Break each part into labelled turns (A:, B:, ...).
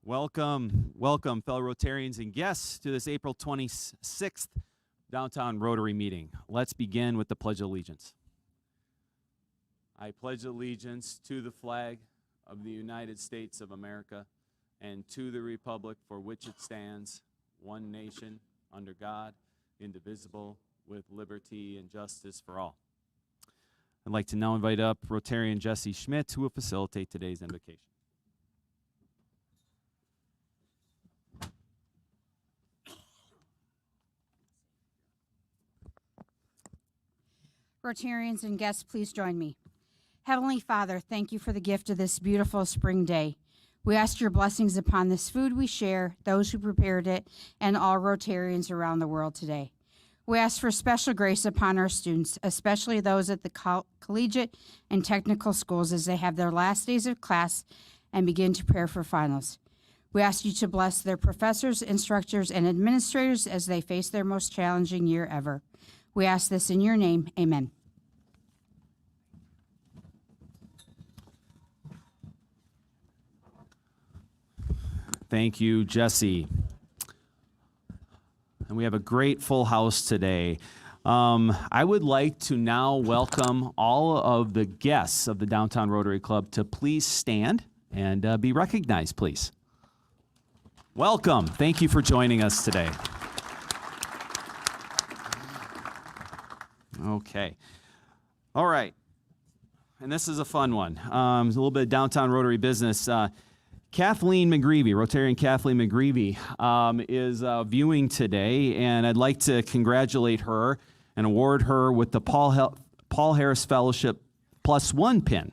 A: Welcome, fellow Rotarians and guests, to this April 26th Downtown Rotary meeting. Let's begin with the Pledge of Allegiance. I pledge allegiance to the flag of the United States of America and to the republic for which it stands, one nation, under God, indivisible, with liberty and justice for all. I'd like to now invite up Rotarian Jesse Schmidt, who will facilitate today's invocation.
B: Rotarians and guests, please join me. Heavenly Father, thank you for the gift of this beautiful spring day. We ask your blessings upon this food we share, those who prepared it, and all Rotarians around the world today. We ask for special grace upon our students, especially those at the collegiate and technical schools as they have their last days of class and begin to prepare for finals. We ask you to bless their professors, instructors, and administrators as they face their most challenging year ever. We ask this in your name, amen.
A: Thank you, Jesse. And we have a great full house today. I would like to now welcome all of the guests of the Downtown Rotary Club to please stand and be recognized, please. Welcome. Thank you for joining us today. Okay. All right. And this is a fun one. It's a little bit of downtown Rotary business. Kathleen McGreevy, Rotarian Kathleen McGreevy, is viewing today, and I'd like to congratulate her and award her with the Paul Harris Fellowship +1 pin.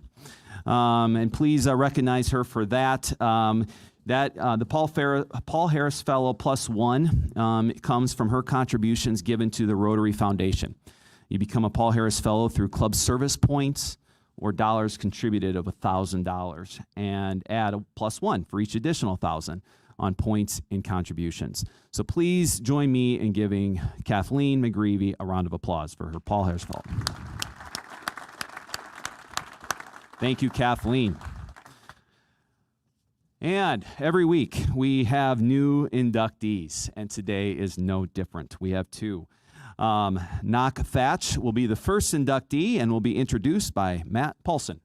A: And please recognize her for that. The Paul Harris Fellow +1 comes from her contributions given to the Rotary Foundation. You become a Paul Harris Fellow through club service points or dollars contributed of $1,000, and add a +1 for each additional 1,000 on points and contributions. So please join me in giving Kathleen McGreevy a round of applause for her Paul Harris Fellow. Thank you, Kathleen. And every week we have new inductees, and today is no different. We have two. Knock Thatch will be the first inductee and will be introduced by Matt Paulson.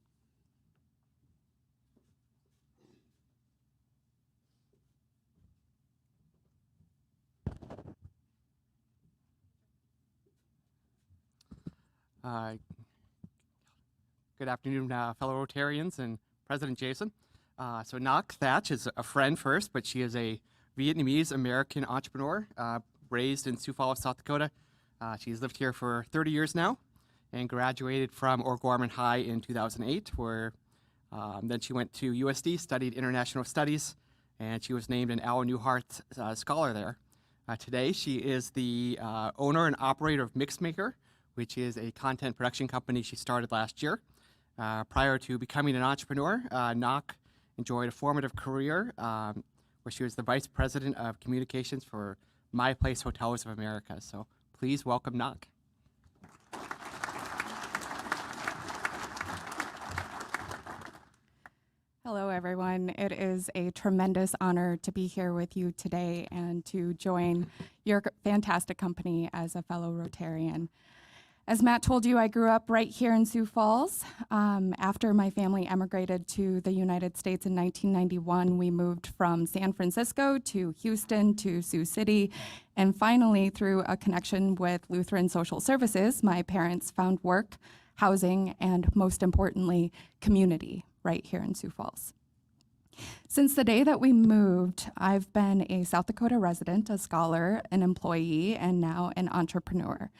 C: Good afternoon, fellow Rotarians and President Jason. So Knock Thatch is a friend first, but she is a Vietnamese-American entrepreneur raised in Sioux Falls, South Dakota. She's lived here for 30 years now and graduated from O'Gorman High in 2008, where then she went to USD, studied international studies, and she was named an Al Newhart Scholar there. Today, she is the owner and operator of Mixmaker, which is a content production company she started last year. Prior to becoming an entrepreneur, Knock enjoyed a formative career where she was the vice president of communications for My Place Hotels of America. So please welcome Knock.
D: Hello, everyone. It is a tremendous honor to be here with you today and to join your fantastic company as a fellow Rotarian. As Matt told you, I grew up right here in Sioux Falls. After my family emigrated to the United States in 1991, we moved from San Francisco to Houston to Sioux City, and finally, through a connection with Lutheran Social Services, my parents found work, housing, and most importantly, community right here in Sioux Falls. Since the day that we moved, I've been a South Dakota resident, a scholar, an employee, and now an entrepreneur.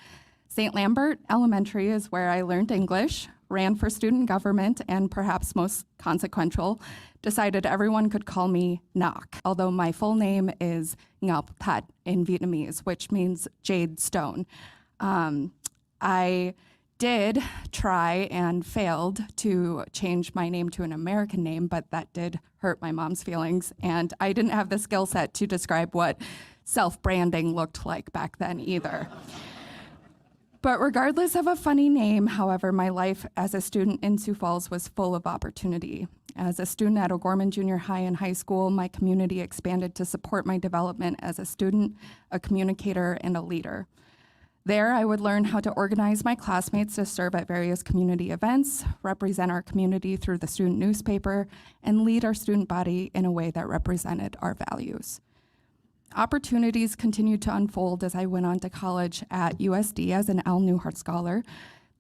D: St. Lambert Elementary is where I learned English, ran for student government, and perhaps most consequential, decided everyone could call me Knock, although my full name is Ngap That in Vietnamese, which means jade stone. I did try and failed to change my name to an American name, but that did hurt my mom's feelings, and I didn't have the skill set to describe what self-branding looked like back then either. But regardless of a funny name, however, my life as a student in Sioux Falls was full of opportunity. As a student at O'Gorman Junior High and high school, my community expanded to support my development as a student, a communicator, and a leader. There, I would learn how to organize my classmates to serve at various community events, represent our community through the student newspaper, and lead our student body in a way that represented our values. Opportunities continued to unfold as I went on to college at USD as an Al Newhart Scholar.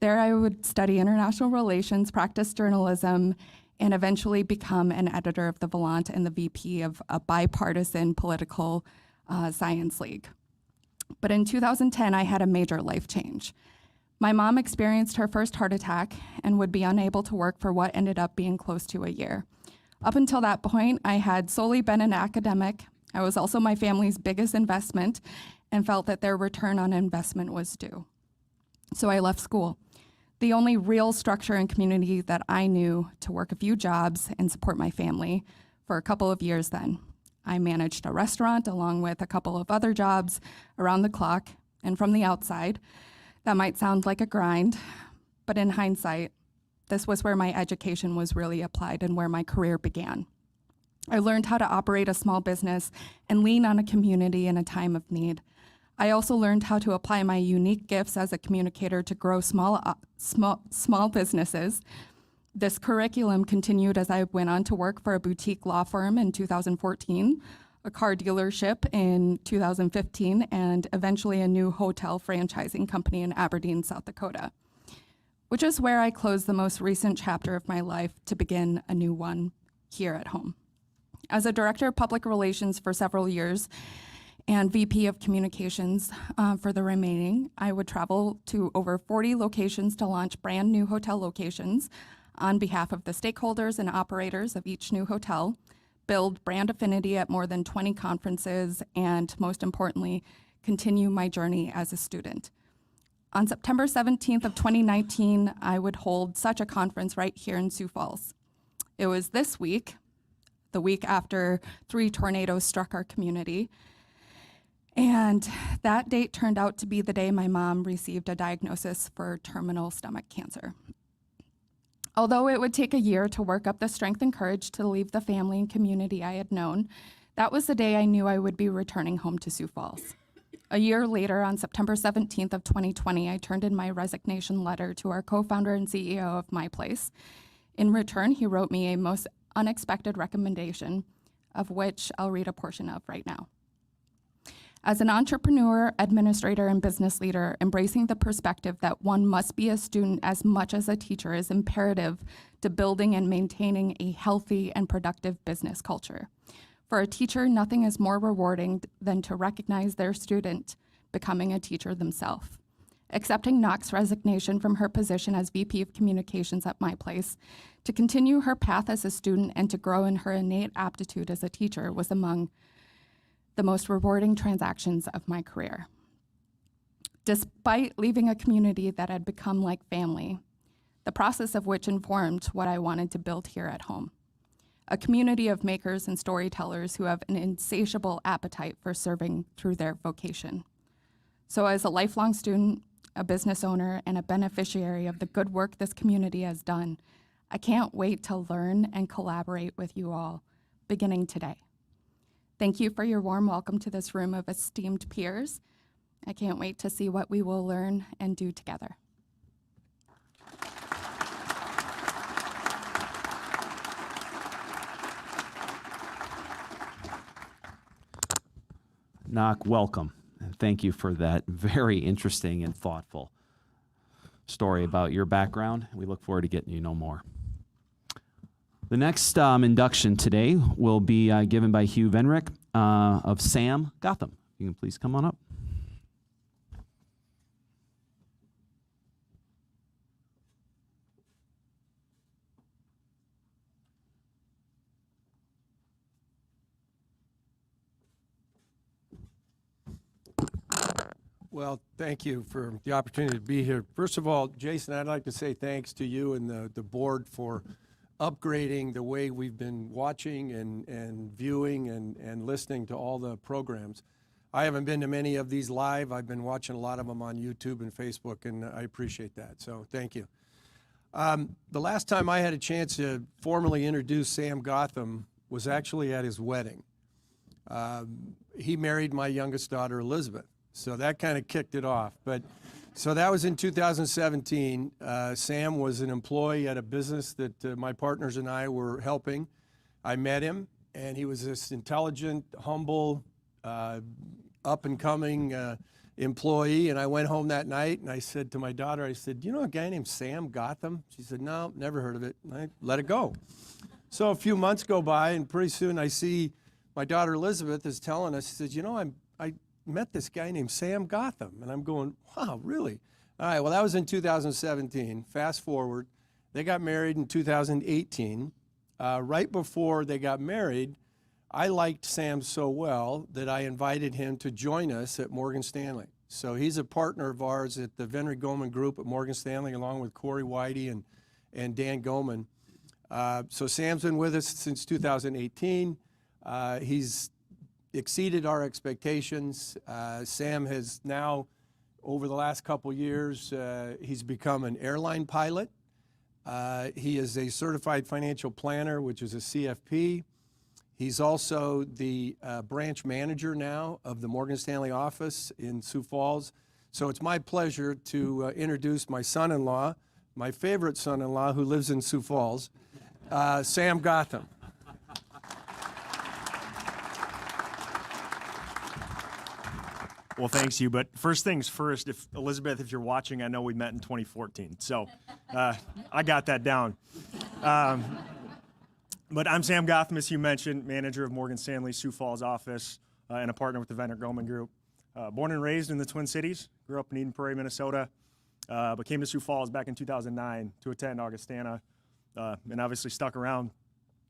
D: There, I would study international relations, practice journalism, and eventually become an editor of the Volant and the VP of a bipartisan political science league. But in 2010, I had a major life change. My mom experienced her first heart attack and would be unable to work for what ended up being close to a year. Up until that point, I had solely been an academic. I was also my family's biggest investment and felt that their return on investment was due. So I left school, the only real structure and community that I knew, to work a few jobs and support my family for a couple of years then. I managed a restaurant along with a couple of other jobs around the clock, and from the outside, that might sound like a grind, but in hindsight, this was where my education was really applied and where my career began. I learned how to operate a small business and lean on a community in a time of need. I also learned how to apply my unique gifts as a communicator to grow small businesses. This curriculum continued as I went on to work for a boutique law firm in 2014, a car dealership in 2015, and eventually a new hotel franchising company in Aberdeen, South Dakota, which is where I closed the most recent chapter of my life to begin a new one here at home. As a director of public relations for several years and VP of communications for the remaining, I would travel to over 40 locations to launch brand new hotel locations on behalf of the stakeholders and operators of each new hotel, build brand affinity at more than 20 conferences, and most importantly, continue my journey as a student. On September 17th of 2019, I would hold such a conference right here in Sioux Falls. It was this week, the week after 3 tornadoes struck our community, and that date turned out to be the day my mom received a diagnosis for terminal stomach cancer. Although it would take a year to work up the strength and courage to leave the family and community I had known, that was the day I knew I would be returning home to Sioux Falls. A year later, on September 17th of 2020, I turned in my resignation letter to our co-founder and CEO of My Place. In return, he wrote me a most unexpected recommendation, of which I'll read a portion of right now. As an entrepreneur, administrator, and business leader, embracing the perspective that one must be a student as much as a teacher is imperative to building and maintaining a healthy and productive business culture. For a teacher, nothing is more rewarding than to recognize their student becoming a teacher themselves. Accepting Knox's resignation from her position as VP of Communications at My Place to continue her path as a student and to grow in her innate aptitude as a teacher was among the most rewarding transactions of my career. Despite leaving a community that had become like family, the process of which informed what I wanted to build here at home. A community of makers and storytellers who have an insatiable appetite for serving through their vocation. So as a lifelong student, a business owner, and a beneficiary of the good work this community has done, I can't wait to learn and collaborate with you all, beginning today. Thank you for your warm welcome to this room of esteemed peers. I can't wait to see what we will learn and do together.
A: Knock, welcome. And thank you for that very interesting and thoughtful story about your background. We look forward to getting you know more. The next induction today will be given by Hugh Venrick of Sam Gotham. You can please come on up.
E: Well, thank you for the opportunity to be here. First of all, Jason, I'd like to say thanks to you and the board for upgrading the way we've been watching and viewing and listening to all the programs. I haven't been to many of these live. I've been watching a lot of them on YouTube and Facebook, and I appreciate that, so thank you. The last time I had a chance to formally introduce Sam Gotham was actually at his wedding. He married my youngest daughter, Elizabeth, so that kind of kicked it off. But so that was in 2017. Sam was an employee at a business that my partners and I were helping. I met him, and he was this intelligent, humble, up-and-coming employee. And I went home that night, and I said to my daughter, I said, "Do you know a guy named Sam Gotham?" She said, "No, never heard of it." And I let it go. So a few months go by, and pretty soon I see my daughter Elizabeth is telling us, she says, "You know, I met this guy named Sam Gotham." And I'm going, "Wow, really?" All right, well, that was in 2017. Fast forward, they got married in 2018. Right before they got married, I liked Sam so well that I invited him to join us at Morgan Stanley. So he's a partner of ours at the Venry Goldman Group at Morgan Stanley, along with Corey Whitey and Dan Goldman. So Sam's been with us since 2018. He's exceeded our expectations. Sam has now, over the last couple years, he's become an airline pilot. He is a certified financial planner, which is a CFP. He's also the branch manager now of the Morgan Stanley office in Sioux Falls. So it's my pleasure to introduce my son-in-law, my favorite son-in-law who lives in Sioux Falls, Sam Gotham.
F: Well, thanks you. But first things first, Elizabeth, if you're watching, I know we met in 2014. So I got that down. But I'm Sam Gotham, as you mentioned, manager of Morgan Stanley Sioux Falls office and a partner with the Venry Goldman Group. Born and raised in the Twin Cities, grew up in Eden Prairie, Minnesota, but came to Sioux Falls back in 2009 to attend Augustana, and obviously stuck around.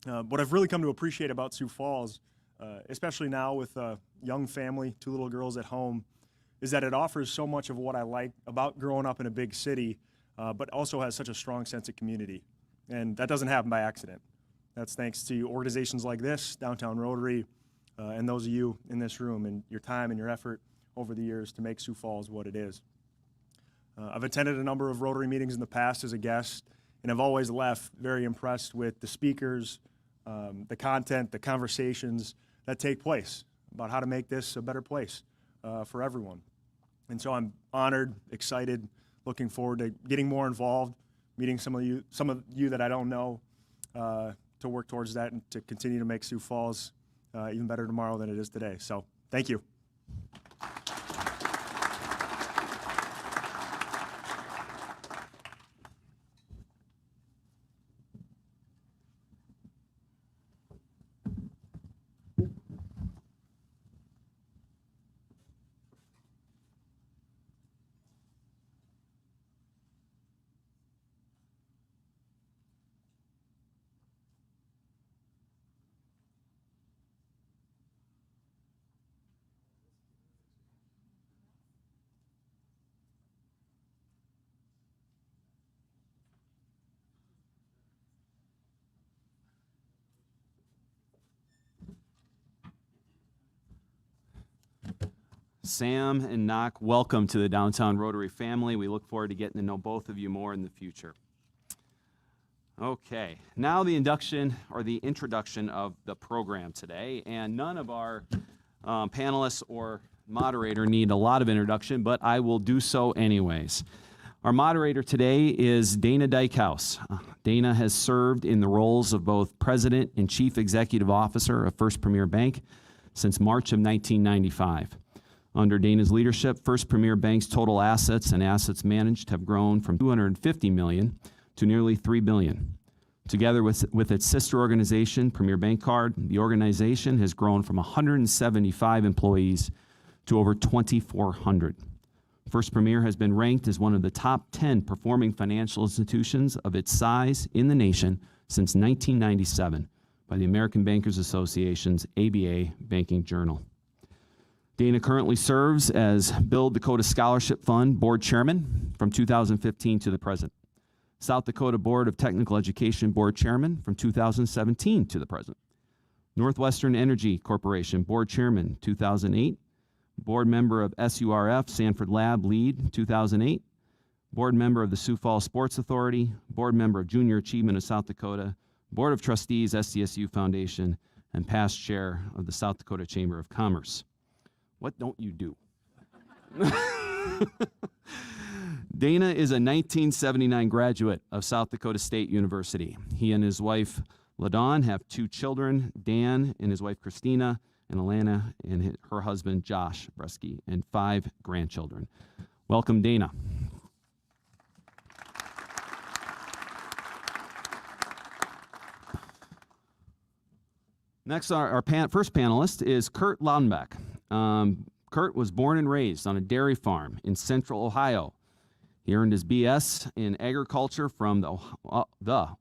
F: What I've really come to appreciate about Sioux Falls, especially now with a young family, 2 little girls at home, is that it offers so much of what I like about growing up in a big city, but also has such a strong sense of community. And that doesn't happen by accident. That's thanks to organizations like this, Downtown Rotary, and those of you in this room and your time and your effort over the years to make Sioux Falls what it is. I've attended a number of Rotary meetings in the past as a guest, and I've always left very impressed with the speakers, the content, the conversations that take place about how to make this a better place for everyone. And so I'm honored, excited, looking forward to getting more involved, meeting some of you that I don't know, to work towards that and to continue to make Sioux Falls even better tomorrow than it is today. So thank you.
A: Sam and Knock, welcome to the Downtown Rotary family. We look forward to getting to know both of you more in the future. Okay, now the induction or the introduction of the program today, and none of our panelists or moderator need a lot of introduction, but I will do so anyways. Our moderator today is Dana Dykhouse. Dana has served in the roles of both President and Chief Executive Officer of First Premier Bank since March of 1995. Under Dana's leadership, First Premier Bank's total assets and assets managed have grown from $250 million to nearly $3 billion. Together with its sister organization, Premier Bank Card, the organization has grown from 175 employees to over 2,400. First Premier has been ranked as one of the top 10 performing financial institutions of its size in the nation since 1997 by the American Bankers Association's ABA Banking Journal. Dana currently serves as Build Dakota Scholarship Fund Board Chairman from 2015 to the present. South Dakota Board of Technical Education Board Chairman from 2017 to the present. Northwestern Energy Corporation Board Chairman 2008. Board member of SURF Sanford Lab Lead 2008. board member of the Sioux Falls Sports Authority, board member of Junior Achievement of South Dakota, board of trustees, SDSU Foundation, and past chair of the South Dakota Chamber of Commerce. What don't you do? Dana is a 1979 graduate of South Dakota State University. He and his wife, LaDawn, have 2 children, Dan and his wife, Christina, and Alana and her husband, Josh Bresky, and 5 grandchildren. Welcome, Dana. Next, our first panelist is Kurt Loudenback. Kurt was born and raised on a dairy farm in central Ohio. He earned his BS in agriculture from the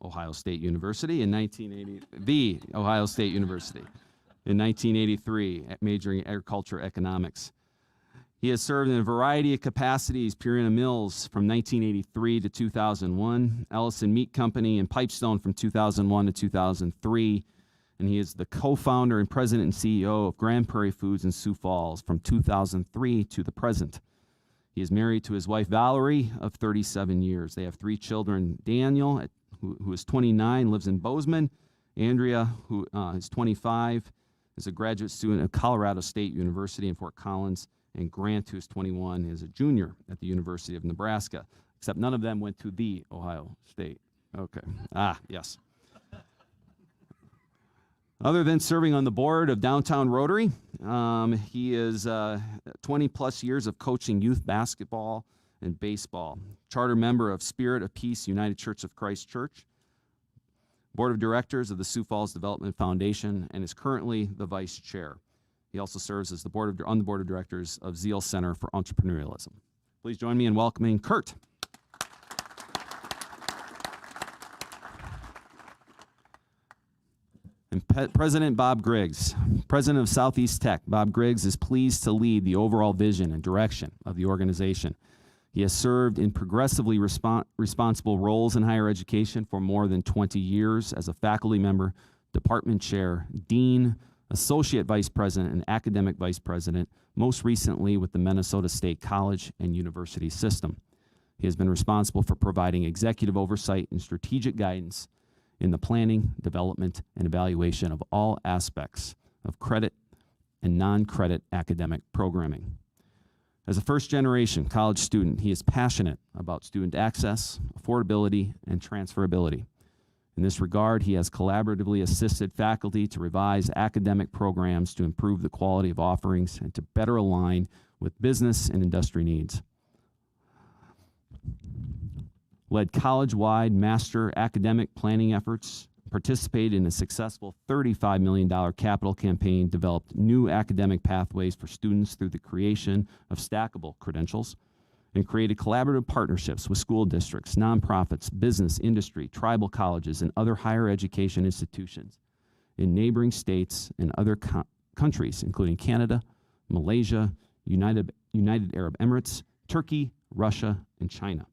A: Ohio State University in 1983, majoring in agriculture economics. He has served in a variety of capacities, Purina Mills from 1983 to 2001, Ellison Meat Company, and Pipestone from 2001 to 2003. And he is the co-founder and president and CEO of Grand Prairie Foods in Sioux Falls from 2003 to the present. He is married to his wife, Valerie, of 37 years. They have 3 children. Daniel, who is 29, lives in Bozeman. Andrea, who is 25, is a graduate student at Colorado State University in Fort Collins. And Grant, who is 21, is a junior at the University of Nebraska, except none of them went to the Ohio State. Okay. Yes. Other than serving on the board of Downtown Rotary, he is 20-plus years of coaching youth basketball and baseball. Charter member of Spirit of Peace United Church of Christ Church, board of directors of the Sioux Falls Development Foundation, and is currently the vice chair. He also serves as on the board of directors of Zeal Center for Entrepreneurialism. Please join me in welcoming Kurt. And President Bob Griggs, president of Southeast Tech. Bob Griggs is pleased to lead the overall vision and direction of the organization. He has served in progressively responsible roles in higher education for more than 20 years as a faculty member, department chair, dean, associate vice president, and academic vice president, most recently with the Minnesota State College and University System. He has been responsible for providing executive oversight and strategic guidance in the planning, development, and evaluation of all aspects of credit and non-credit academic programming. As a first-generation college student, he is passionate about student access, affordability, and transferability. In this regard, he has collaboratively assisted faculty to revise academic programs to improve the quality of offerings and to better align with business and industry needs. Led college-wide master academic planning efforts, participated in a successful $35 million capital campaign, developed new academic pathways for students through the creation of stackable credentials, and created collaborative partnerships with school districts, nonprofits, business, industry, tribal colleges, and other higher education institutions in neighboring states and other countries, including Canada, Malaysia, United Arab Emirates, Turkey, Russia, and China.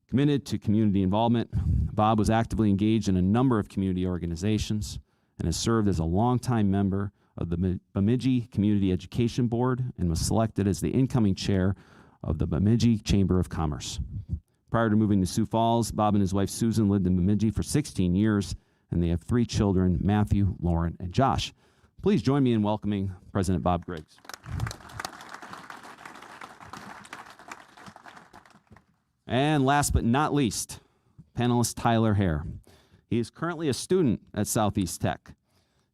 A: Committed to community involvement, Bob was actively engaged in a number of community organizations and has served as a longtime member of the Bemidji Community Education Board and was selected as the incoming chair of the Bemidji Chamber of Commerce. Prior to moving to Sioux Falls, Bob and his wife Susan lived in Bemidji for 16 years, and they have 3 children, Matthew, Lauren, and Josh. Please join me in welcoming President Bob Griggs. And last but not least, panelist Tyler Hare. He is currently a student at Southeast Tech.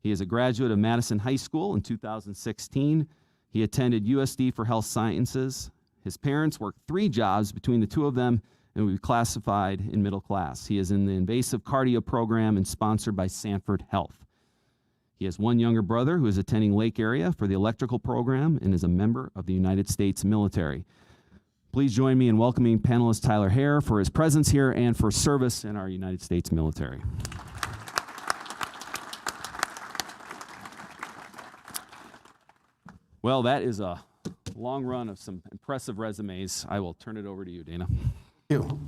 A: He is a graduate of Madison High School in 2016. He attended USD for Health Sciences. His parents worked 3 jobs between the 2 of them and would be classified in middle class. He is in the invasive cardio program and sponsored by Sanford Health. He has 1 younger brother who is attending Lake Area for the electrical program and is a member of the United States military. Please join me in welcoming panelist Tyler Hare for his presence here and for service in our United States military. Well, that is a long run of some impressive resumes. I will turn it over to you, Dana.
G: Thank you.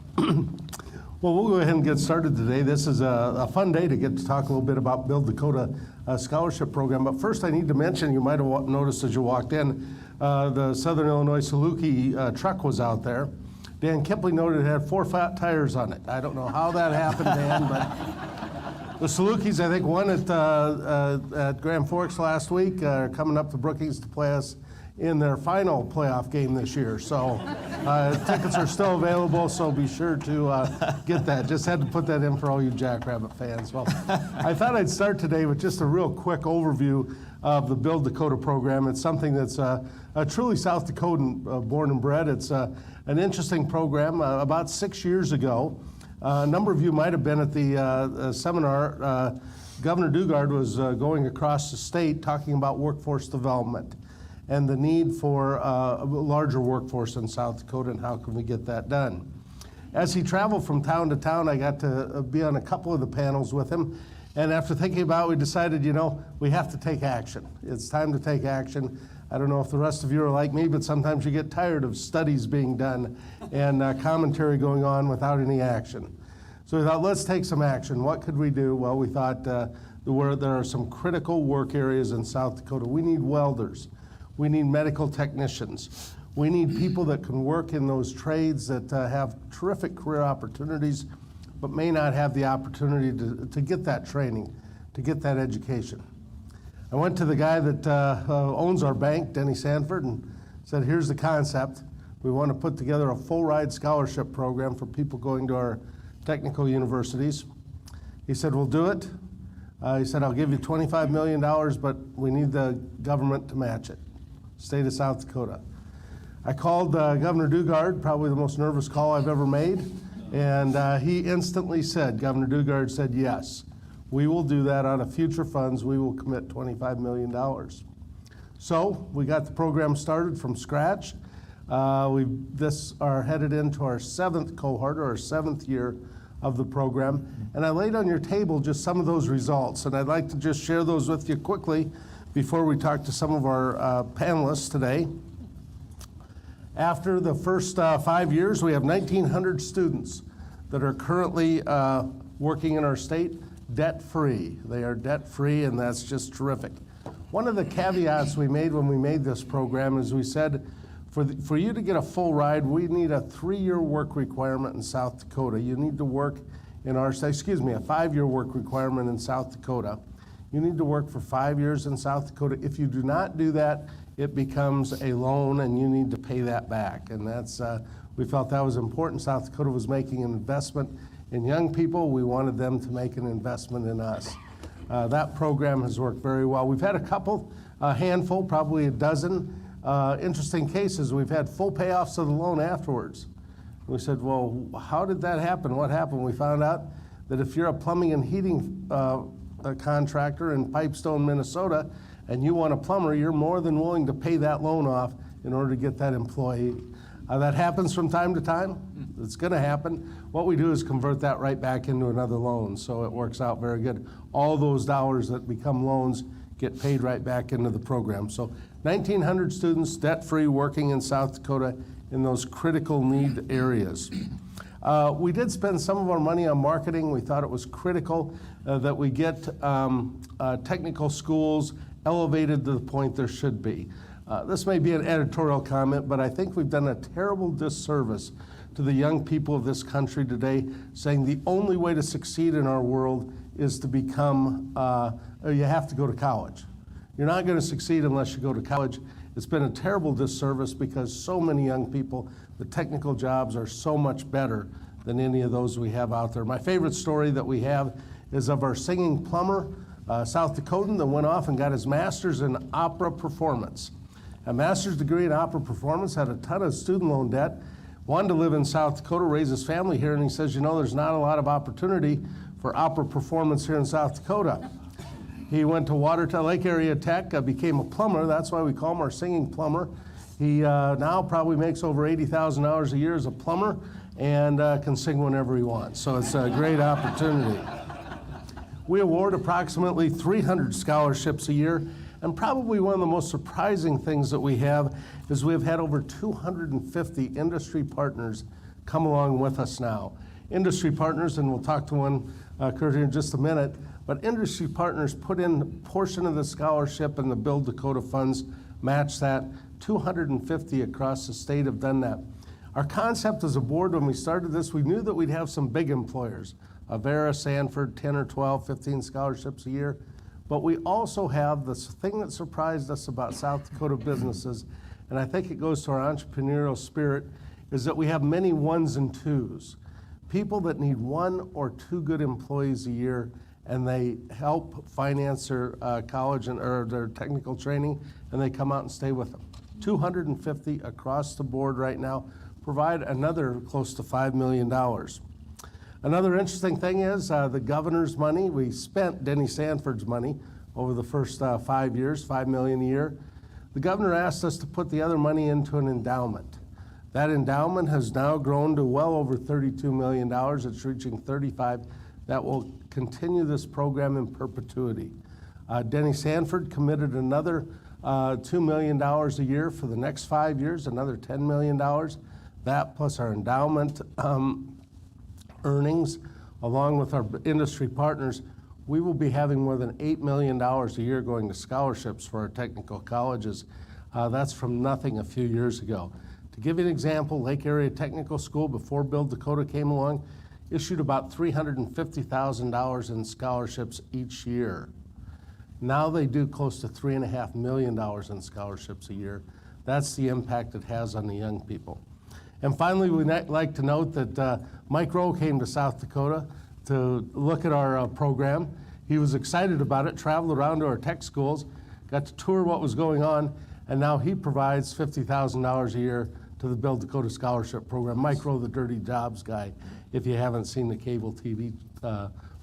G: Well, we'll go ahead and get started today. This is a fun day to get to talk a little bit about Build Dakota Scholarship Program. But first, I need to mention, you might have noticed as you walked in, the Southern Illinois Saluki truck was out there. Dan Kipley noted it had 4 flat tires on it. I don't know how that happened, Dan, but the Salukis, I think, won at Grand Forks last week, coming up to Brookings to play us in their final playoff game this year. So tickets are still available, so be sure to get that. Just had to put that in for all you Jackrabbit fans. Well, I thought I'd start today with just a real quick overview of the Build Dakota program. It's something that's truly South Dakotan born and bred. It's an interesting program. About 6 years ago, a number of you might have been at the seminar. Governor Dugard was going across the state talking about workforce development and the need for a larger workforce in South Dakota and how can we get that done. As he traveled from town to town, I got to be on a couple of the panels with him. And after thinking about it, we decided, we have to take action. It's time to take action. I don't know if the rest of you are like me, but sometimes you get tired of studies being done and commentary going on without any action. So we thought, let's take some action. What could we do? Well, we thought there are some critical work areas in South Dakota. We need welders. We need medical technicians. We need people that can work in those trades that have terrific career opportunities, but may not have the opportunity to get that training, to get that education. I went to the guy that owns our bank, Denny Sanford, and said, here's the concept. We want to put together a full ride scholarship program for people going to our technical universities. He said, we'll do it. He said, I'll give you $25 million, but we need the government to match it. State of South Dakota. I called Governor Dugard, probably the most nervous call I've ever made, and he instantly said, Governor Dugard said, yes, we will do that out of future funds. We will commit $25 million. So we got the program started from scratch. We are headed into our 7th cohort, or our 7th year of the program. And I laid on your table just some of those results, and I'd like to just share those with you quickly before we talk to some of our panelists today. After the first 5 years, we have 1,900 students that are currently working in our state debt-free. They are debt-free, and that's just terrific. One of the caveats we made when we made this program is we said, for you to get a full ride, we need a 3-year work requirement in South Dakota. You need to work in our state, a 5-year work requirement in South Dakota. You need to work for 5 years in South Dakota. If you do not do that, it becomes a loan and you need to pay that back. And that's, we felt that was important. South Dakota was making an investment in young people. We wanted them to make an investment in us. That program has worked very well. We've had a handful, probably a dozen interesting cases. We've had full payoffs of the loan afterwards. We said, well, how did that happen? What happened? We found out that if you're a plumbing and heating contractor in Pipestone, Minnesota, and you want a plumber, you're more than willing to pay that loan off in order to get that employee. That happens from time to time. It's going to happen. What we do is convert that right back into another loan, so it works out very good. All those dollars that become loans get paid right back into the program. So 1,900 students debt-free working in South Dakota in those critical need areas. We did spend some of our money on marketing. We thought it was critical that we get technical schools elevated to the point there should be. This may be an editorial comment, but I think we've done a terrible disservice to the young people of this country today, saying the only way to succeed in our world is to become, you have to go to college. You're not going to succeed unless you go to college. It's been a terrible disservice because so many young people, the technical jobs are so much better than any of those we have out there. My favorite story that we have is of our singing plumber, South Dakotan, that went off and got his master's in opera performance. A master's degree in opera performance, had a ton of student loan debt, wanted to live in South Dakota, raise his family here, and he says, there's not a lot of opportunity for opera performance here in South Dakota. He went to Lake Area Tech, became a plumber. That's why we call him our singing plumber. He now probably makes over $80,000 a year as a plumber and can sing whenever he wants. So it's a great opportunity. We award approximately 300 scholarships a year, and probably one of the most surprising things that we have is we've had over 250 industry partners come along with us now. Industry partners, and we'll talk to one, Kurt, here in just a minute, but industry partners put in a portion of the scholarship and the Build Dakota funds match that. 250 across the state have done that. Our concept as a board when we started this, we knew that we'd have some big employers, Avera, Sanford, 10 or 12, 15 scholarships a year. But we also have this thing that surprised us about South Dakota businesses, and I think it goes to our entrepreneurial spirit, is that we have many ones and twos. People that need 1 or 2 good employees a year, and they help finance their college or their technical training, and they come out and stay with them. 250 across the board right now provide another close to $5 million. Another interesting thing is the governor's money. We spent Denny Sanford's money over the first 5 years, $5 million a year. The governor asked us to put the other money into an endowment. That endowment has now grown to well over $32 million. It's reaching 35. That will continue this program in perpetuity. Denny Sanford committed another $2 million a year for the next 5 years, another $10 million. That plus our endowment earnings, along with our industry partners, we will be having more than $8 million a year going to scholarships for our technical colleges. That's from nothing a few years ago. To give you an example, Lake Area Technical School, before Build Dakota came along, issued about $350,000 in scholarships each year. Now they do close to $3.5 million in scholarships a year. That's the impact it has on the young people. And finally, we'd like to note that Mike Rowe came to South Dakota to look at our program. He was excited about it, traveled around to our tech schools, got to tour what was going on, and now he provides $50,000 a year to the Build Dakota Scholarship Program. Mike Rowe, the dirty jobs guy, if you haven't seen the cable TV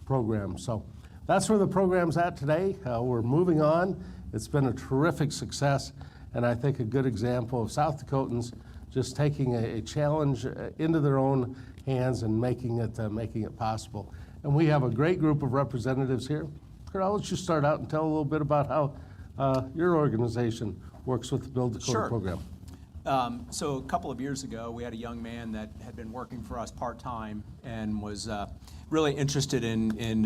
G: program. So that's where the program's at today. We're moving on. It's been a terrific success, and I think a good example of South Dakotans just taking a challenge into their own hands and making it possible. And we have a great group of representatives here. Kurt, I'll let you start out and tell a little bit about how your organization works with the Build Dakota program.
H: So a couple of years ago, we had a young man that had been working for us part-time and was really interested in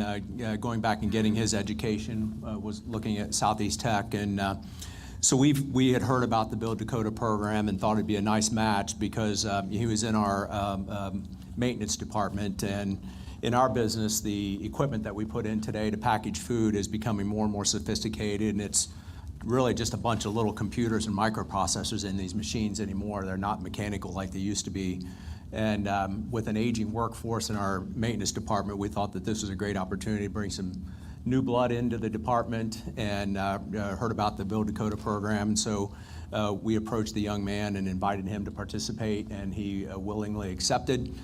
H: going back and getting his education, was looking at Southeast Tech. And so we had heard about the Build Dakota program and thought it'd be a nice match because he was in our maintenance department. And in our business, the equipment that we put in today to package food is becoming more and more sophisticated, and it's really just a bunch of little computers and microprocessors in these machines anymore. They're not mechanical like they used to be. And with an aging workforce in our maintenance department, we thought that this was a great opportunity to bring some new blood into the department, and heard about the Build Dakota program. And so we approached the young man and invited him to participate, and he willingly accepted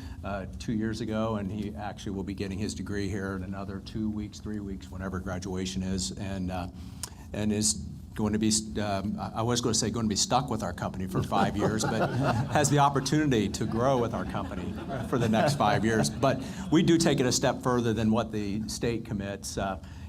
H: 2 years ago, and he actually will be getting his degree here in another 2 weeks, 3 weeks, whenever graduation is, and is going to be, I was going to say going to be stuck with our company for 5 years, but has the opportunity to grow with our company for the next 5 years. But we do take it a step further than what the state commits.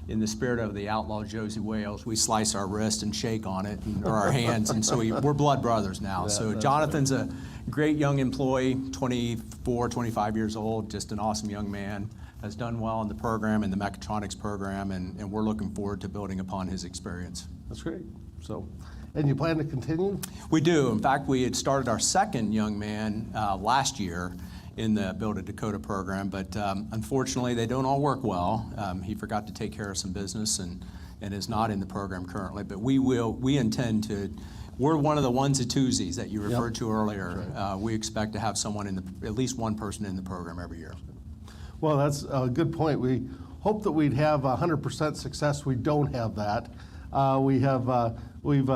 H: In the spirit of the outlaw Josie Wales, we slice our wrist and shake on it, or our hands, and so we're blood brothers now. So Jonathan's a great young employee, 24, 25 years old, just an awesome young man, has done well in the program, in the mechatronics program, and we're looking forward to building upon his experience.
G: That's great. So, and you plan to continue?
H: We do. In fact, we had started our second young man last year in the Build Dakota program, but unfortunately they don't all work well. He forgot to take care of some business and is not in the program currently, but we intend to, we're one of the onesie twosies that you referred to earlier. Right. We expect to have someone at least one person in the program every year.
G: Well, that's a good point. We hope that we'd have 100% success. We don't have that. We've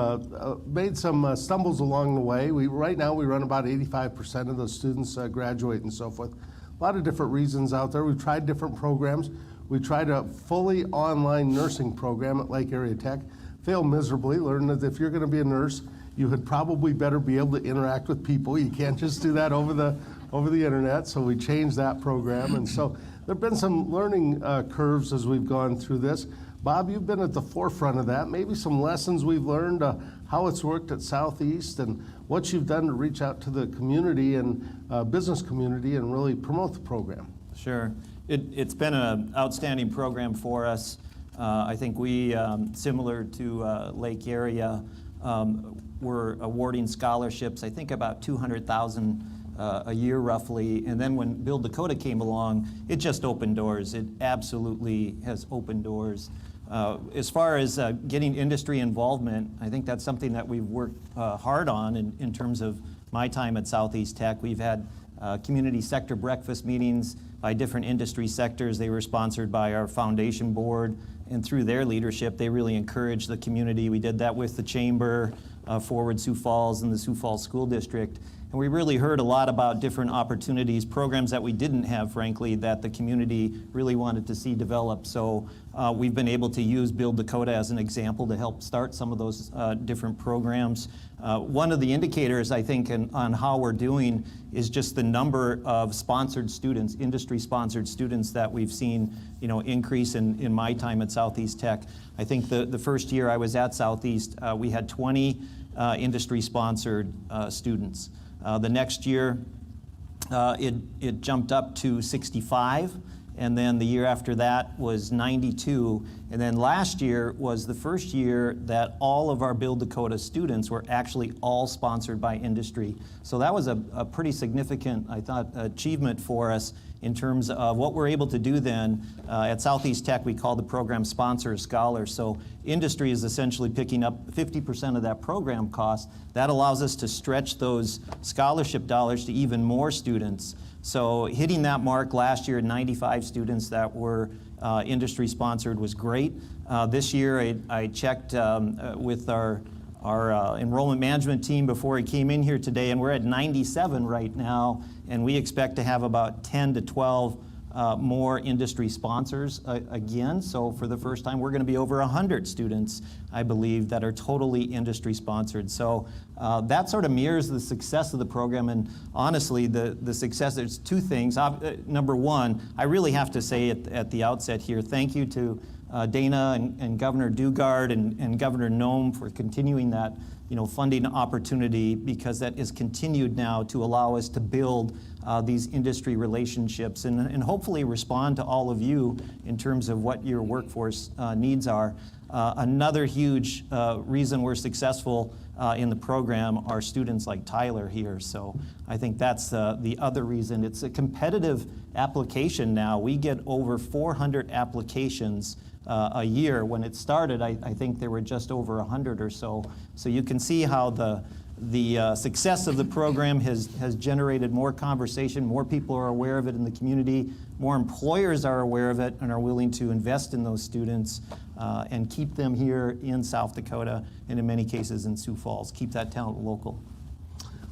G: made some stumbles along the way. Right now we run about 85% of those students graduate and so forth. A lot of different reasons out there. We've tried different programs. We tried a fully online nursing program at Lake Area Tech. Failed miserably. Learned that if you're going to be a nurse, you had probably better be able to interact with people. You can't just do that over the internet. So we changed that program, and so there've been some learning curves as we've gone through this. Bob, you've been at the forefront of that. Maybe some lessons we've learned, how it's worked at Southeast, and what you've done to reach out to the community and business community and really promote the program.
I: Sure. It's been an outstanding program for us. I think we, similar to Lake Area, we're awarding scholarships. I think about 200,000 a year roughly. And then when Build Dakota came along, it just opened doors. It absolutely has opened doors. As far as getting industry involvement, I think that's something that we've worked hard on in terms of my time at Southeast Tech. We've had community sector breakfast meetings by different industry sectors. They were sponsored by our foundation board, and through their leadership, they really encouraged the community. We did that with the Chamber, Forward Sioux Falls, and the Sioux Falls School District. And we really heard a lot about different opportunities, programs that we didn't have, frankly, that the community really wanted to see develop. So we've been able to use Build Dakota as an example to help start some of those different programs. One of the indicators, I think, on how we're doing is just the number of sponsored students, industry-sponsored students that we've seen, increase in my time at Southeast Tech. I think the first year I was at Southeast, we had 20 industry-sponsored students. The next year, it jumped up to 65, and then the year after that was 92, and then last year was the first year that all of our Build Dakota students were actually all sponsored by industry. So that was a pretty significant, I thought, achievement for us in terms of what we're able to do then. At Southeast Tech, we call the program Sponsor a Scholar. So industry is essentially picking up 50% of that program cost. That allows us to stretch those scholarship dollars to even more students. So hitting that mark last year, 95 students that were industry sponsored was great. This year, I checked with our enrollment management team before he came in here today, and we're at 97 right now, and we expect to have about 10 to 12 more industry sponsors again. So for the first time, we're going to be over 100 students, I believe, that are totally industry sponsored. So that sort of mirrors the success of the program. And honestly, the success, there's two things. Number one, I really have to say at the outset here, thank you to Dana and Governor Dugard and Governor Noem for continuing that funding opportunity, because that is continued now to allow us to build these industry relationships and hopefully respond to all of you in terms of what your workforce needs are. Another huge reason we're successful in the program are students like Tyler here. So I think that's the other reason. It's a competitive application now. We get over 400 applications a year. When it started, I think there were just over 100 or so. So you can see how the success of the program has generated more conversation, more people are aware of it in the community, more employers are aware of it and are willing to invest in those students and keep them here in South Dakota, and in many cases in Sioux Falls, keep that talent local.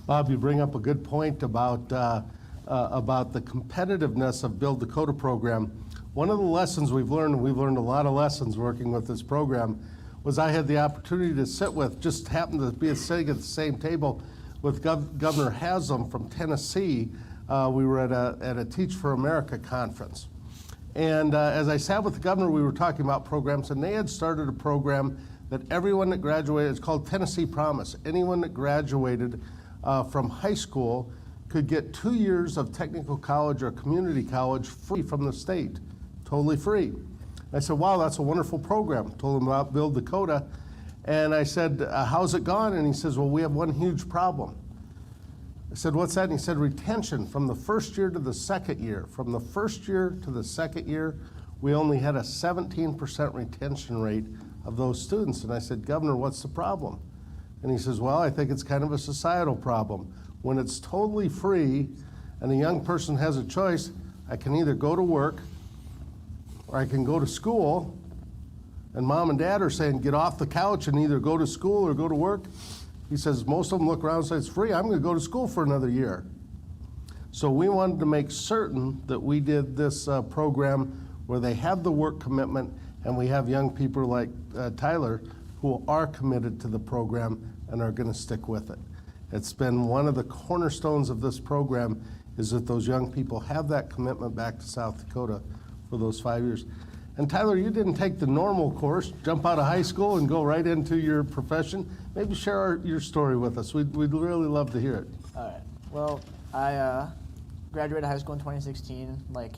G: Bob, you bring up a good point about the competitiveness of Build Dakota program. One of the lessons we've learned, and we've learned a lot of lessons working with this program, was I had the opportunity to sit with, just happened to be sitting at the same table with Governor Haslam from Tennessee. We were at a Teach for America conference. And as I sat with the governor, we were talking about programs, and they had started a program that everyone that graduated, it's called Tennessee Promise. Anyone that graduated from high school could get 2 years of technical college or community college free from the state, totally free. I said, wow, that's a wonderful program. Told him about Build Dakota. And I said, how's it gone? And he says, well, we have one huge problem. I said, what's that? And he said, retention from the first year to the second year. From the first year to the second year, we only had a 17% retention rate of those students. And I said, Governor, what's the problem? And he says, well, I think it's kind of a societal problem. When it's totally free and a young person has a choice, I can either go to work or I can go to school, and mom and dad are saying, get off the couch and either go to school or go to work. He says, most of them look around and say, it's free, I'm gonna go to school for another year. So we wanted to make certain that we did this program where they have the work commitment, and we have young people like Tyler who are committed to the program and are gonna stick with it. It's been one of the cornerstones of this program, is that those young people have that commitment back to South Dakota for those 5 years. And Tyler, you didn't take the normal course, jump out of high school and go right into your profession. Maybe share your story with us. We'd really love to hear it.
J: All right. Well, I graduated high school in 2016, like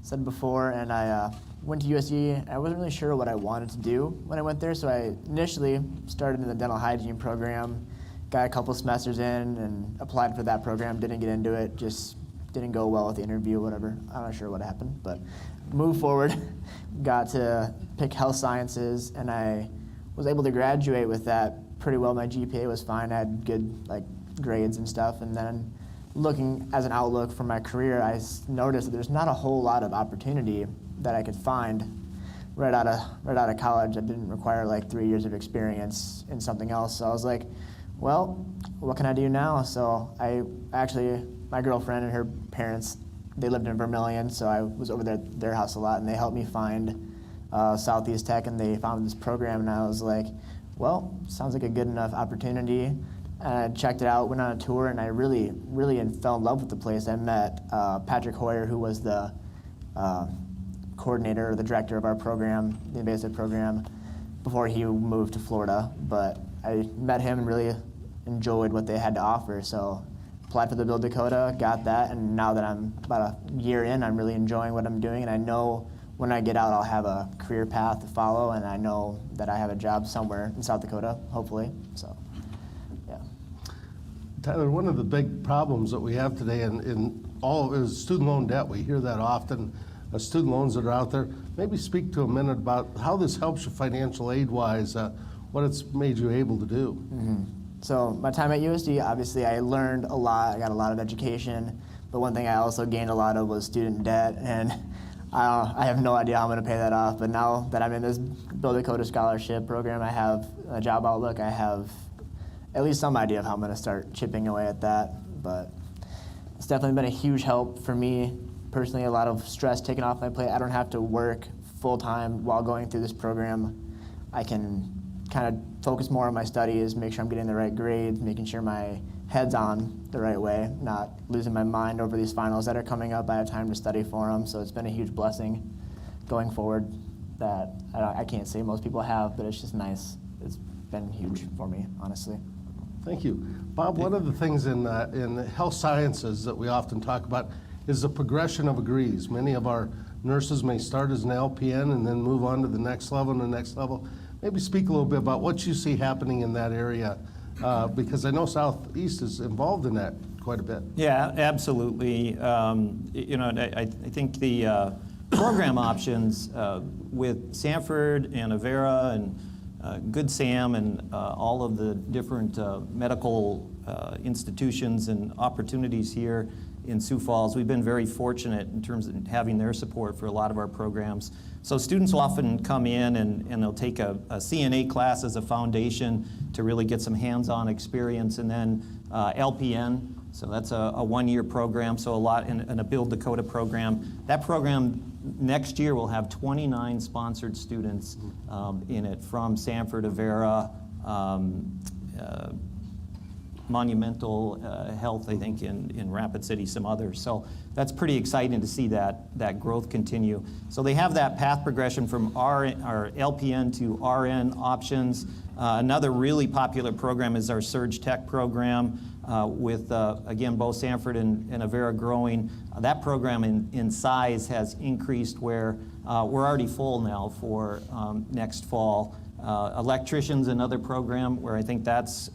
J: said before, and I went to USC. I wasn't really sure what I wanted to do when I went there, so I initially started in the dental hygiene program, got a couple semesters in and applied for that program, didn't get into it, just didn't go well with the interview, whatever. I'm not sure what happened, but moved forward, got to pick health sciences, and I was able to graduate with that pretty well. My GPA was fine, I had good grades and stuff, and then looking as an outlook for my career, I noticed that there's not a whole lot of opportunity that I could find right out of college. I didn't require 3 years of experience in something else, so I was like, well, what can I do now? So my girlfriend and her parents, they lived in Vermillion, so I was over there at their house a lot, and they helped me find Southeast Tech, and they found this program, and I was like, well, sounds like a good enough opportunity. And I checked it out, went on a tour, and I really, really fell in love with the place. I met Patrick Hoyer, who was the coordinator or the director of our program, the invasive program, before he moved to Florida. But I met him and really enjoyed what they had to offer. So applied for the Build Dakota, got that, and now that I'm about a year in, I'm really enjoying what I'm doing, and I know when I get out, I'll have a career path to follow, and I know that I have a job somewhere in South Dakota, hopefully. So, yeah.
G: Tyler, one of the big problems that we have today in all is student loan debt. We hear that often, student loans that are out there. Maybe speak to a minute about how this helps you financial aid-wise, what it's made you able to do.
J: Mm-hmm. So my time at USD, obviously I learned a lot, I got a lot of education, but one thing I also gained a lot of was student debt, and I have no idea how I'm going to pay that off, but now that I'm in this Build Dakota Scholarship Program, I have a job outlook, I have at least some idea of how I'm going to start chipping away at that, but it's definitely been a huge help for me personally, a lot of stress taken off my plate. I don't have to work full-time while going through this program. I can kind of focus more on my studies, make sure I'm getting the right grades, making sure my head's on the right way, not losing my mind over these finals that are coming up. I have time to study for them, so it's been a huge blessing going forward that I can't say most people have, but it's just nice. It's been huge for me, honestly.
G: Thank you. Bob, one of the things in health sciences that we often talk about is the progression of degrees. Many of our nurses may start as an LPN and then move on to the next level and the next level. Maybe speak a little bit about what you see happening in that area, because I know Southeast is involved in that quite a bit.
I: Yeah, absolutely. I think the program options with Sanford and Avera and Good Sam and all of the different medical institutions and opportunities here in Sioux Falls, we've been very fortunate in terms of having their support for a lot of our programs. So students will often come in and they'll take a CNA class as a foundation to really get some hands-on experience, and then LPN, so that's a one-year program, so a lot in a Build Dakota program. That program next year will have 29 sponsored students in it from Sanford, Avera, Monumental Health, I think, in Rapid City, some others. So that's pretty exciting to see that growth continue. So they have that path progression from our LPN to RN options. Another really popular program is our Surge Tech program with, again, both Sanford and Avera growing. That program in size has increased where we're already full now for next fall. Electricians, another program where I think that's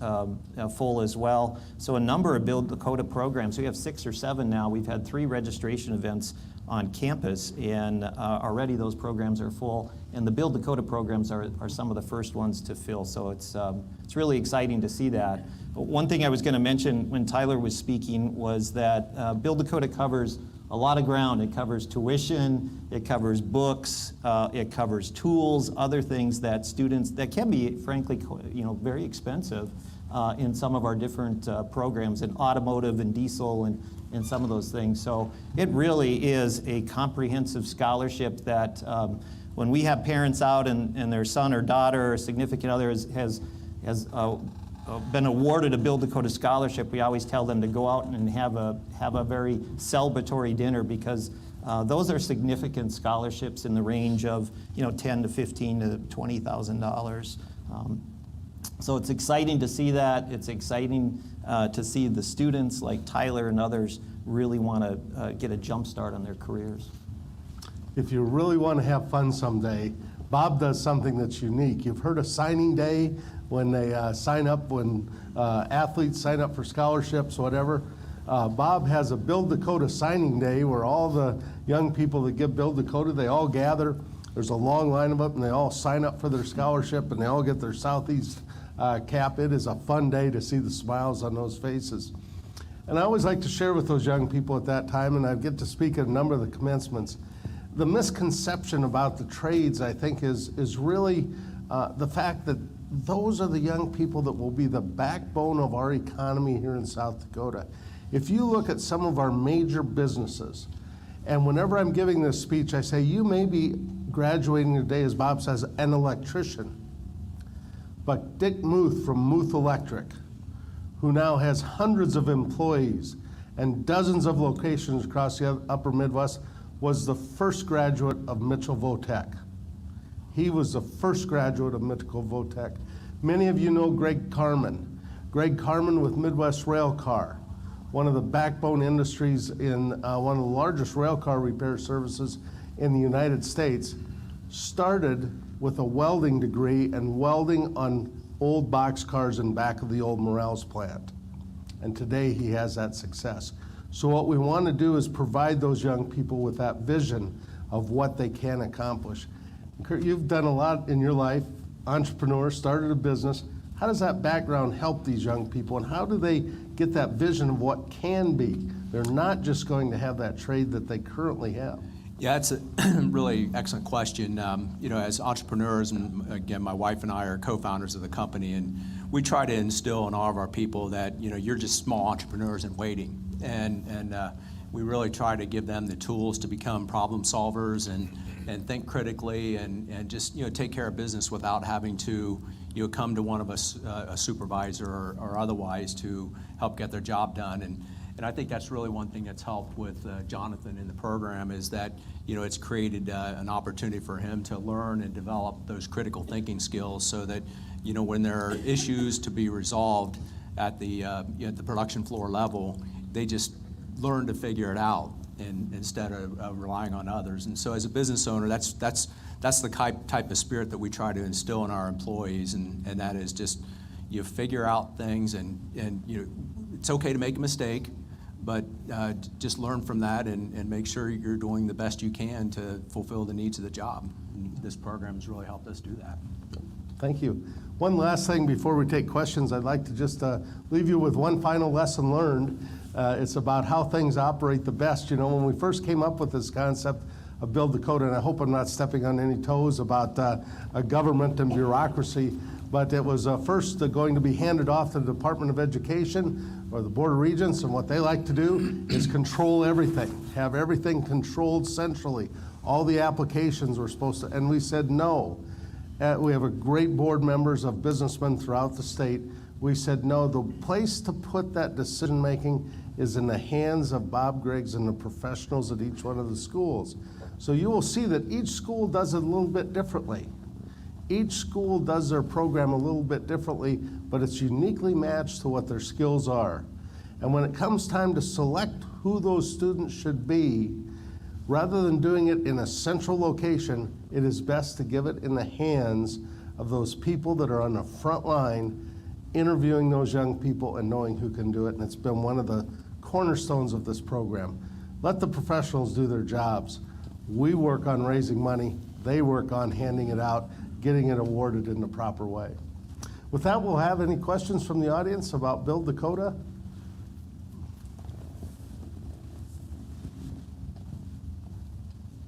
I: full as well. So a number of Build Dakota programs. We have 6 or 7 now. We've had 3 registration events on campus, and already those programs are full. And the Build Dakota programs are some of the first ones to fill. So it's really exciting to see that. But one thing I was going to mention when Tyler was speaking was that Build Dakota covers a lot of ground. It covers tuition, it covers books, it covers tools, other things that students, that can be, frankly, very expensive in some of our different programs, in automotive and diesel and some of those things. So it really is a comprehensive scholarship that when we have parents out and their son or daughter or significant other has been awarded a Build Dakota Scholarship, we always tell them to go out and have a very celebratory dinner, because those are significant scholarships in the range of $10,000 to $15,000 to $20,000. So it's exciting to see that. It's exciting to see the students like Tyler and others really want to get a jump start on their careers.
G: If you really want to have fun someday, Bob does something that's unique. You've heard of signing day when they sign up, when athletes sign up for scholarships, whatever. Bob has a Build Dakota signing day where all the young people that give Build Dakota, they all gather. There's a long line of them, and they all sign up for their scholarship, and they all get their Southeast cap. It is a fun day to see the smiles on those faces. And I always like to share with those young people at that time, and I get to speak at a number of the commencements. The misconception about the trades, I think, is really the fact that those are the young people that will be the backbone of our economy here in South Dakota. If you look at some of our major businesses, and whenever I'm giving this speech, I say, you may be graduating today, as Bob says, an electrician. But Dick Muth from Muth Electric, who now has hundreds of employees and dozens of locations across the upper Midwest, was the first graduate of Mitchell Votech. He was the first graduate of Mitchell Votech. Many of you know Greg Carmen. Greg Carmen with Midwest Rail Car, one of the backbone industries in one of the largest rail car repair services in the United States, started with a welding degree and welding on old boxcars in back of the old Morales plant. And today he has that success. So what we want to do is provide those young people with that vision of what they can accomplish. Kurt, you've done a lot in your life, entrepreneur, started a business. How does that background help these young people, and how do they get that vision of what can be? They're not just going to have that trade that they currently have.
H: Yeah, it's a really excellent question. You know, as entrepreneurs, and again, my wife and I are co-founders of the company, and we try to instill in all of our people that, you know, you're just small entrepreneurs in waiting. And we really try to give them the tools to become problem solvers and think critically and just, you know, take care of business without having to, you know, come to one of us, a supervisor or otherwise, to help get their job done. And I think that's really one thing that's helped with Jonathan in the program, is that, you know, it's created an opportunity for him to learn and develop those critical thinking skills, so that, you know, when there are issues to be resolved at the production floor level, they just learn to figure it out instead of relying on others. And so as a business owner, that's the type of spirit that we try to instill in our employees, and that is just, you figure out things, and you know, it's okay to make a mistake, but just learn from that and make sure you're doing the best you can to fulfill the needs of the job. And this program has really helped us do that.
G: Thank you. One last thing before we take questions, I'd like to just leave you with one final lesson learned. It's about how things operate the best. You know, when we first came up with this concept of Build Dakota, and I hope I'm not stepping on any toes about a government and bureaucracy, but it was first going to be handed off to the Department of Education or the Board of Regents, and what they like to do is control everything, have everything controlled centrally. All the applications were supposed to, and we said no. We have a great board members of businessmen throughout the state. We said no, the place to put that decision making is in the hands of Bob Griggs and the professionals at each one of the schools. So you will see that each school does it a little bit differently. Each school does their program a little bit differently, but it's uniquely matched to what their skills are. And when it comes time to select who those students should be, rather than doing it in a central location, it is best to give it in the hands of those people that are on the front line, interviewing those young people and knowing who can do it. And it's been one of the cornerstones of this program. Let the professionals do their jobs. We work on raising money. They work on handing it out, getting it awarded in the proper way. With that, we'll have any questions from the audience about Build Dakota?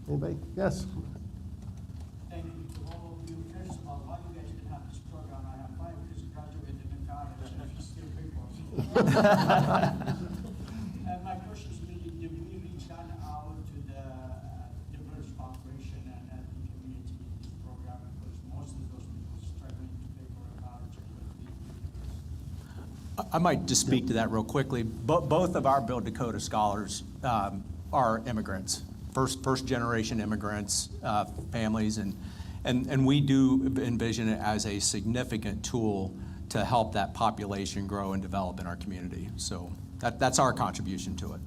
G: Anybody? Yes.
K: Thank you to all of you. First of all, why you guys can have this program? I have 5 years graduated in college and I still people. And my question is really, do we reach out to the diverse population and the community in this program? Because most of those people are struggling to pay for a college.
H: I might just speak to that real quickly. Both of our Build Dakota scholars are immigrants. First generation immigrants, families, and we do envision it as a significant tool to help that population grow and develop in our community. So that's our contribution to it.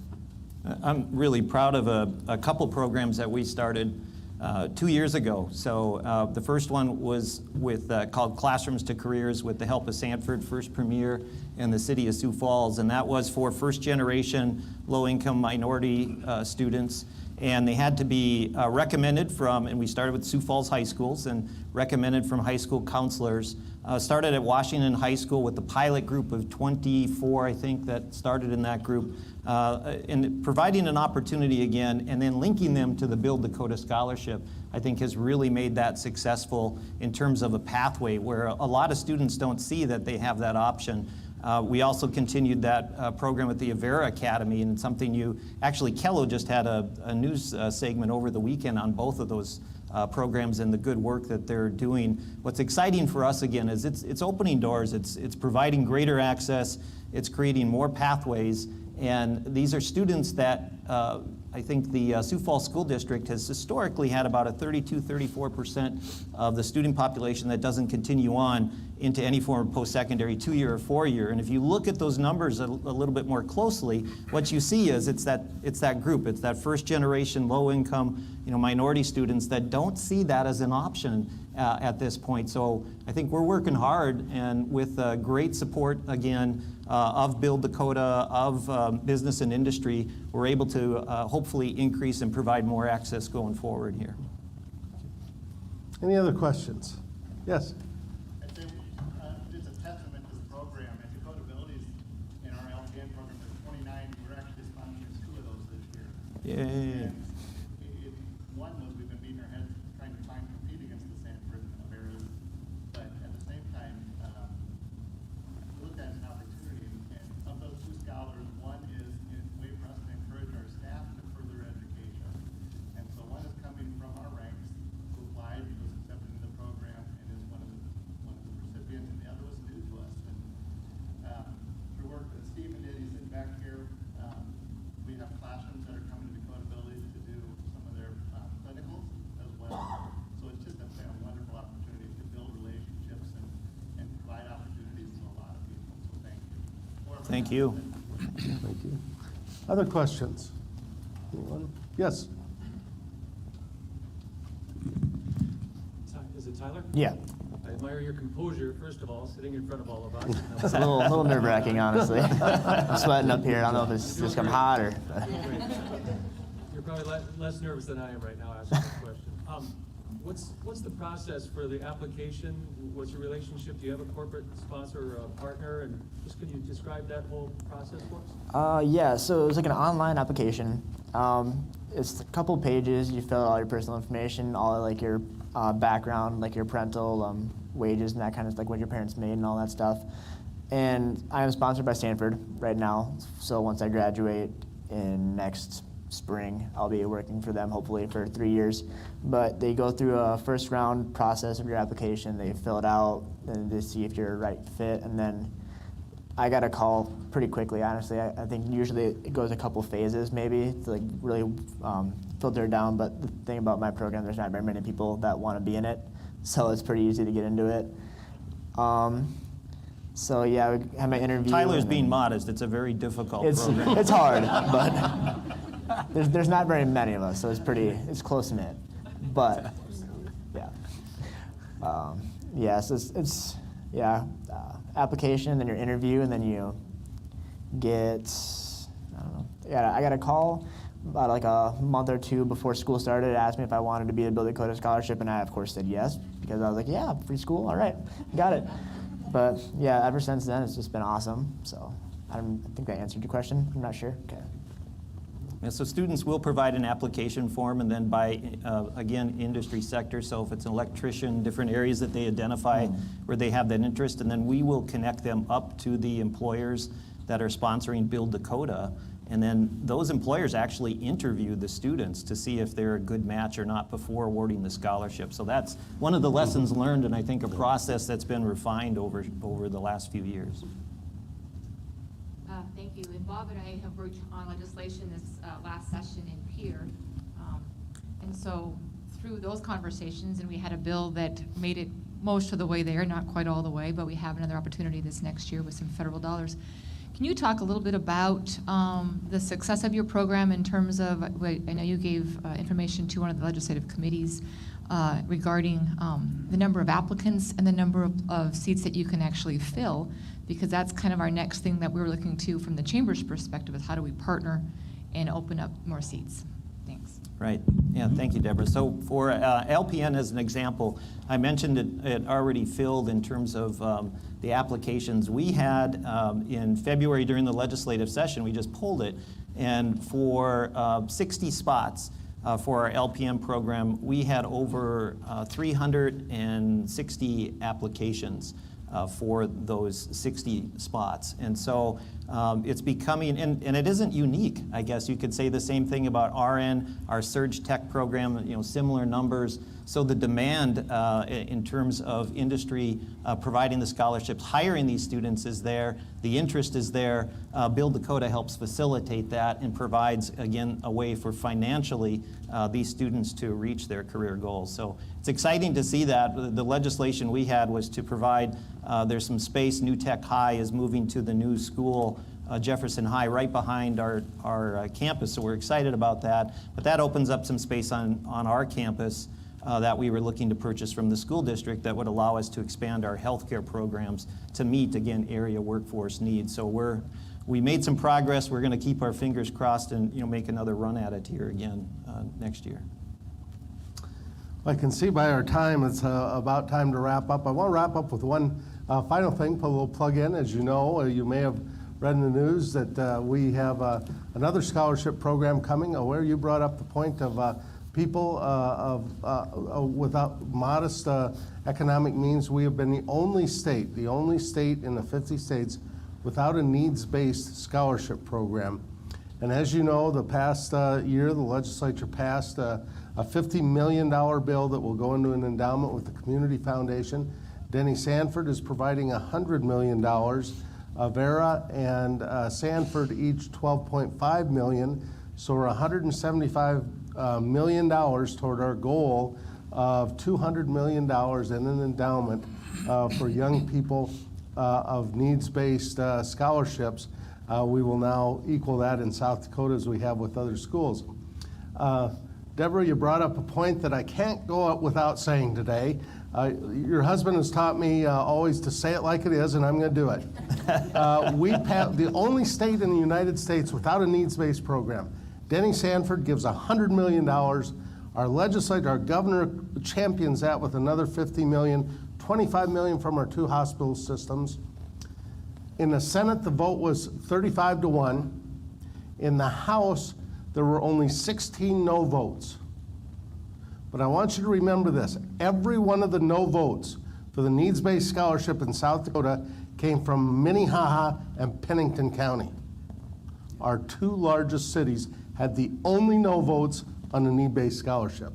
I: I'm really proud of a couple programs that we started. 2 years ago. So the first one was with called Classrooms to Careers with the help of Sanford, First Premier, and the City of Sioux Falls. And that was for first-generation low-income minority students. And they had to be recommended from, and we started with Sioux Falls high schools, and recommended from high school counselors. Started at Washington High School with the pilot group of 24, I think, that started in that group, and providing an opportunity again, and then linking them to the Build Dakota Scholarship, I think has really made that successful in terms of a pathway where a lot of students don't see that they have that option. We also continued that program with the Avera Academy, and something actually Kello just had a news segment over the weekend on both of those programs and the good work that they're doing. What's exciting for us again is it's opening doors, it's providing greater access, it's creating more pathways, and these are students that I think the Sioux Falls School District has historically had about a 34% of the student population that doesn't continue on into any form of post-secondary 2-year or 4-year. And if you look at those numbers a little bit more closely, what you see is it's that group, it's that first generation low-income, minority students that don't see that as an option at this point. So I think we're working hard, and with great support again of Build Dakota, of business and industry, we're able to hopefully increase and provide more access going forward here.
G: Any other questions? Yes.
L: I'd say it's a testament to the program. At Dakota Abilities in our LPN program, there's 29. We're actually sponsoring 2 of those this year.
I: Yeah.
L: And one was we've been beating our heads trying to compete against the Sanford Averas, but at the same time, we looked at it as an opportunity. And of those 2 scholars, one is a way for us to encourage our staff to further education. And so one is coming from our ranks who applied, was accepted into the program, and is one of the recipients, and the other was new to us. And through work that Stephen did, he's sitting back here. We have classrooms that are coming to Dakota Abilities to do some of their clinicals as well. So it's just a wonderful opportunity to build relationships and provide opportunities to a lot of people. So thank you.
I: Thank you.
G: Thank you. Other questions? Anyone? Yes.
K: Is it Tyler?
J: Yeah.
K: I admire your composure, first of all, sitting in front of all of us.
J: It's a little nerve-wracking, honestly. I'm sweating up here. I don't know if it's just come hot or.
K: You're probably less nervous than I am right now asking this question. What's the process for the application? What's your relationship? Do you have a corporate sponsor or a partner? And just can you describe that whole process for us?
J: Yeah, so it was like an online application. It's a couple pages. You fill out all your personal information, all like your background, like your parental wages and that kind of like what your parents made and all that stuff. And I am sponsored by Stanford right now. So once I graduate in next spring, I'll be working for them hopefully for 3 years. But they go through a first round process of your application. They fill it out and they see if you're a right fit. And then I got a call pretty quickly, honestly. I think usually it goes a couple phases maybe to like really filter it down. But the thing about my program, there's not very many people that want to be in it. So it's pretty easy to get into it. So yeah, we had my interview.
I: Tyler's being modest. It's a very difficult program.
J: It's hard, but there's not very many of us, so it's close knit. But yeah, so it's application, then your interview, and then you get I got a call about like a month or 2 before school started. Asked me if I wanted to be a Build Dakota Scholarship, and I of course said yes because I was like, yeah, free school, all right, got it. But yeah, ever since then it's just been awesome. So I think that answered your question. I'm not sure. Okay.
I: Yeah, so students will provide an application form, and then by, again, industry sector. So if it's an electrician, different areas that they identify where they have that interest, and then we will connect them up to the employers that are sponsoring Build Dakota. And then those employers actually interview the students to see if they're a good match or not before awarding the scholarship. So that's one of the lessons learned, and I think a process that's been refined over the last few years.
M: Thank you. And Bob and I have worked on legislation this last session in Pier. And so through those conversations, and we had a bill that made it most of the way there, not quite all the way, but we have another opportunity this next year with some federal dollars. Can you talk a little bit about the success of your program in terms of, I know you gave information to one of the legislative committees regarding the number of applicants and the number of seats that you can actually fill, because that's kind of our next thing that we're looking to from the Chamber's perspective, is how do we partner and open up more seats? Thanks.
I: Right. Yeah, thank you, Deborah. So for LPN as an example, I mentioned it already filled in terms of the applications. We had in February during the legislative session, we just pulled it, and for 60 spots for our LPN program, we had over 360 applications for those 60 spots. And so it's becoming, and it isn't unique, I guess you could say the same thing about RN, our Surge Tech program, similar numbers. So the demand in terms of industry providing the scholarships, hiring these students is there, the interest is there. Build Dakota helps facilitate that and provides, again, a way for financially these students to reach their career goals. So it's exciting to see that. The legislation we had was to provide, there's some space. New Tech High is moving to the new school, Jefferson High, right behind our campus, so we're excited about that. But that opens up some space on our campus that we were looking to purchase from the school district that would allow us to expand our healthcare programs to meet, again, area workforce needs. So we made some progress. We're going to keep our fingers crossed and make another run at it here again next year.
G: I can see by our time it's about time to wrap up. I want to wrap up with one final thing, put a little plug in. As you know, you may have read in the news that we have another scholarship program coming, where you brought up the point of people without modest economic means. We have been the only state in the 50 states without a needs-based scholarship program. And as you know, the past year, the legislature passed a $50 million bill that will go into an endowment with the Community Foundation. Denny Sanford is providing $100 million. Vera and Sanford each $12.5 million. So we're $175 million toward our goal of $200 million in an endowment for young people of needs-based scholarships. We will now equal that in South Dakota as we have with other schools. Deborah, you brought up a point that I can't go up without saying today. Your husband has taught me always to say it like it is, and I'm going to do it. The only state in the United States without a needs-based program. Denny Sanford gives $100 million. Our legislature, our governor champions that with another $50 million, $25 million from our 2 hospital systems. In the Senate, the vote was 35-1. In the House, there were only 16 no votes. But I want you to remember this. Every one of the no votes for the needs-based scholarship in South Dakota came from Minnehaha and Pennington County. Our 2 largest cities had the only no votes on the need-based scholarship.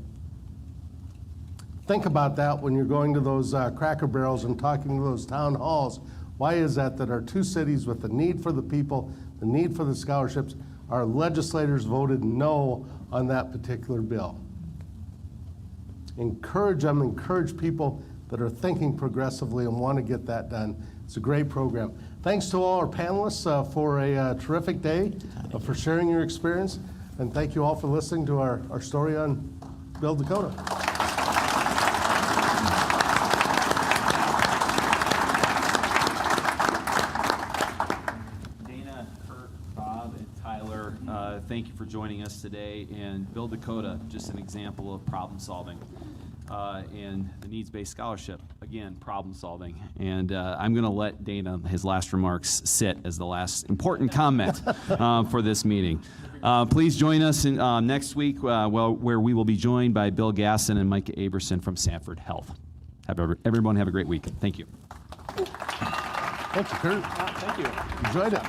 G: Think about that when you're going to those Cracker Barrels and talking to those town halls. Why is that our 2 cities with the need for the people, the need for the scholarships, our legislators voted no on that particular bill? Encourage them, encourage people that are thinking progressively and want to get that done. It's a great program. Thanks to all our panelists for a terrific day, for sharing your experience, and thank you all for listening to our story on Build Dakota.
A: Dana, Kurt, Bob, and Tyler, thank you for joining us today. And Build Dakota, just an example of problem solving. And the needs-based scholarship, again, problem solving. And I'm going to let Dana, his last remarks, sit as the last important comment for this meeting. Please join us next week where we will be joined by Bill Gasson and Micah Aberson from Sanford Health. Everyone have a great week. Thank you.
G: Thank you, Kurt.
C: Thank you.
G: Enjoyed it.